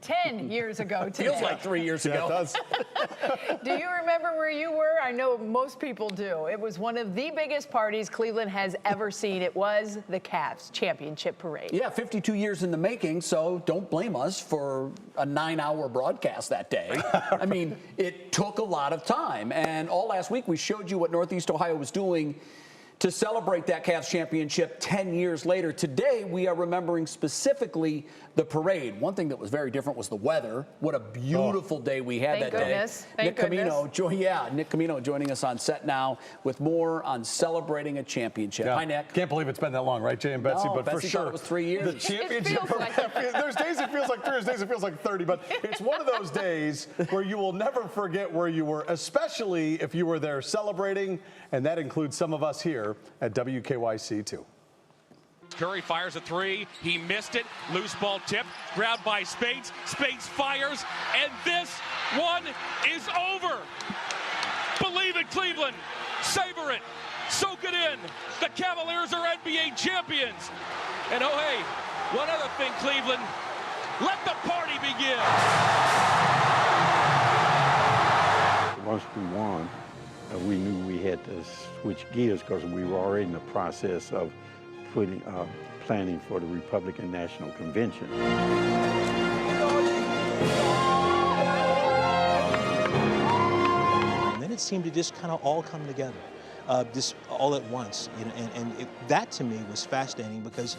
10 years ago today. Feels like 3 years ago. It does. Do you remember where you were? I know most people do. It was one of the biggest parties Cleveland has ever seen. It was the Cavs championship parade. Yeah, 52 years in the making, so don't blame us for a 9-hour broadcast that day. I mean, it took a lot of time. And all last week we showed you what Northeast Ohio was doing to celebrate that Cavs championship 10 years later. Today, we are remembering specifically the parade. One thing that was very different was the weather. What a beautiful day we had that day. Thank goodness. Nick Camino joining us on set now with more on celebrating a championship. Yeah. Hi, Nick. Can't believe it's been that long, right, Jay and Betsy? No, but Betsy for sure, thought it was 3 years. The championship. It feels like There's days it feels like 3, there's days it feels like 30, but it's one of those days where you will never forget where you were, especially if you were there celebrating, and that includes some of us here at WKYC too. Curry fires a three. He missed it. Loose ball tip. Grabbed by Spades. Spades fires. And this one is over. Believe it, Cleveland. Savor it. Soak it in. The Cavaliers are NBA champions. And oh, hey, one other thing, Cleveland. Let the party begin. Once we won, we knew we had to switch gears because we were already in the process of planning for the Republican National Convention. And then it seemed to just kind of all come together, just all at once. You know, that to me was fascinating because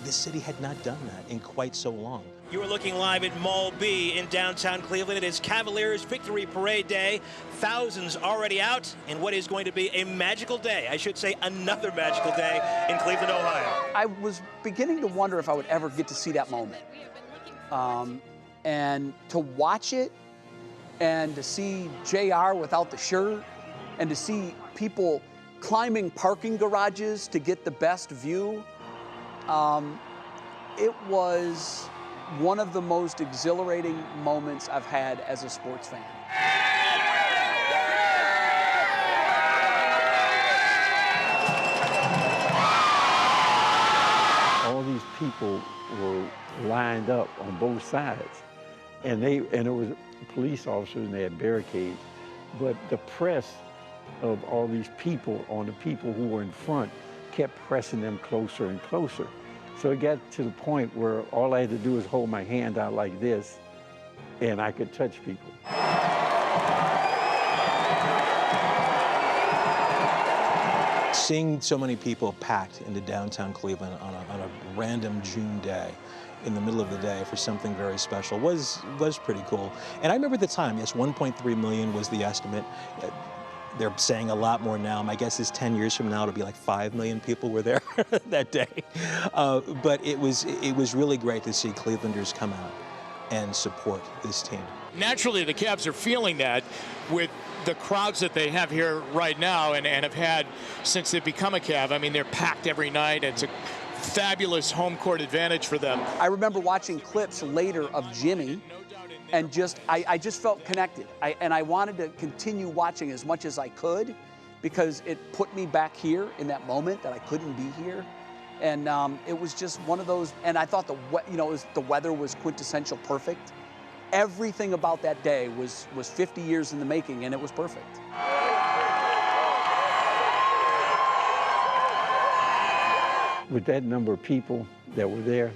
the city had not done that in quite so long. You are looking live at Mall B in downtown Cleveland. It is Cavaliers Victory Parade Day. Thousands already out in what is going to be a magical day. I should say another magical day in Cleveland, Ohio. I was beginning to wonder if I would ever get to see that moment. And to watch it and to see JR without the shirt and to see people climbing parking garages to get the best view, it was one of the most exhilarating moments I've had as a sports fan. All these people were lined up on both sides, and it was police officers and they had barricades, but the press of all these people on the people who were in front kept pressing them closer and closer. So it got to the point where all I had to do was hold my hand out like this, and I could touch people. Seeing so many people packed into downtown Cleveland on a random June day, in the middle of the day for something very special was pretty cool. And I remember at the time, yes, 1.3 million was the estimate. They're saying a lot more now. My guess is 10 years from now, it'll be like 5 million people were there that day. But it was really great to see Clevelanders come out and support this team. Naturally, the Cavs are feeling that with the crowds that they have here right now and have had since they've become a Cav. I mean, they're packed every night. It's a fabulous home court advantage for them. I remember watching clips later of Jimmy, and I just felt connected. And I wanted to continue watching as much as I could because it put me back here in that moment that I couldn't be here. And it was just one of those, and I thought the weather was quintessential perfect. Everything about that day was 50 years in the making, and it was perfect. With that number of people that were there,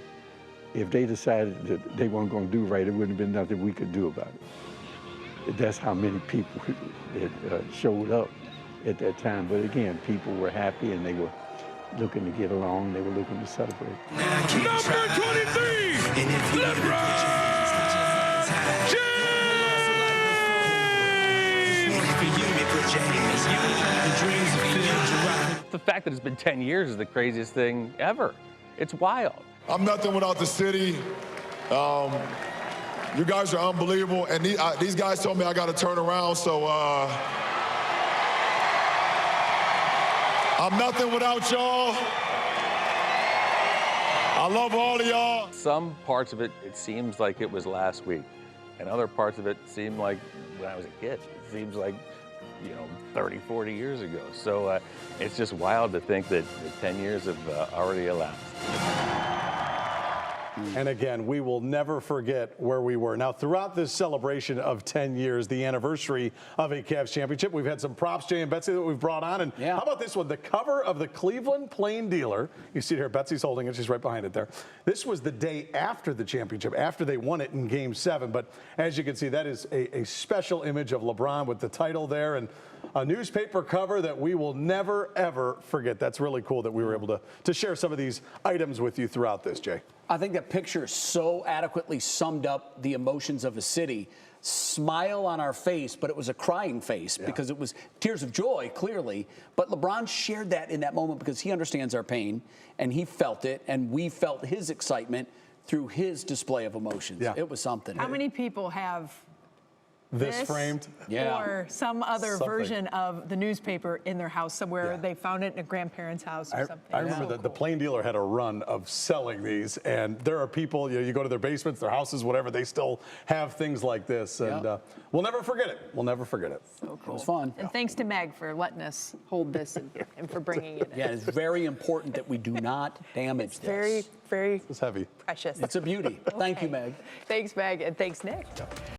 if they decided that they weren't going to do right, there wouldn't have been nothing we could do about it. That's how many people that showed up at that time. But again, people were happy and they were looking to get along. They were looking to celebrate. Number 23, LeBron James! The fact that it's been 10 years is the craziest thing ever. It's wild. I'm nothing without the city. You guys are unbelievable, and these guys told me I got to turn around, so I'm nothing without y'all. I love all of y'all. Some parts of it seems like it was last week, and other parts of it seem like when I was a kid. It seems like, 30, 40 years ago. So it's just wild to think that 10 years have already elapsed. And again, we will never forget where we were. Now, throughout this celebration of 10 years, the anniversary of a Cavs championship, we've had some props, Jay and Betsy, that we've brought on. And how about this one? The cover of the Cleveland Plain Dealer. You see it here. Betsy's holding it. She's right behind it there. This was the day after the championship, after they won it in Game 7. But as you can see, that is a special image of LeBron with the title there and a newspaper cover that we will never, ever forget. That's really cool that we were able to share some of these items with you throughout this, Jay. I think that picture so adequately summed up the emotions of a city. Smile on our face, but it was a crying face because it was tears of joy, clearly. But LeBron shared that in that moment because he understands our pain, and he felt it, and we felt his excitement through his display of emotions. It was something. How many people have this framed? Or some other version of the newspaper in their house somewhere? They found it in a grandparent's house or something. I remember that the Plain Dealer had a run of selling these, and there are people, you go to their basements, their houses, whatever, they still have things like this, and we'll never forget it. We'll never forget it. So cool. It was fun. And thanks to Meg for letting us hold this and for bringing it in. Yeah, it's very important that we do not damage this. Very, very It's heavy. precious. It's a beauty. Thank you, Meg. Thanks, Meg, and thanks, Nick.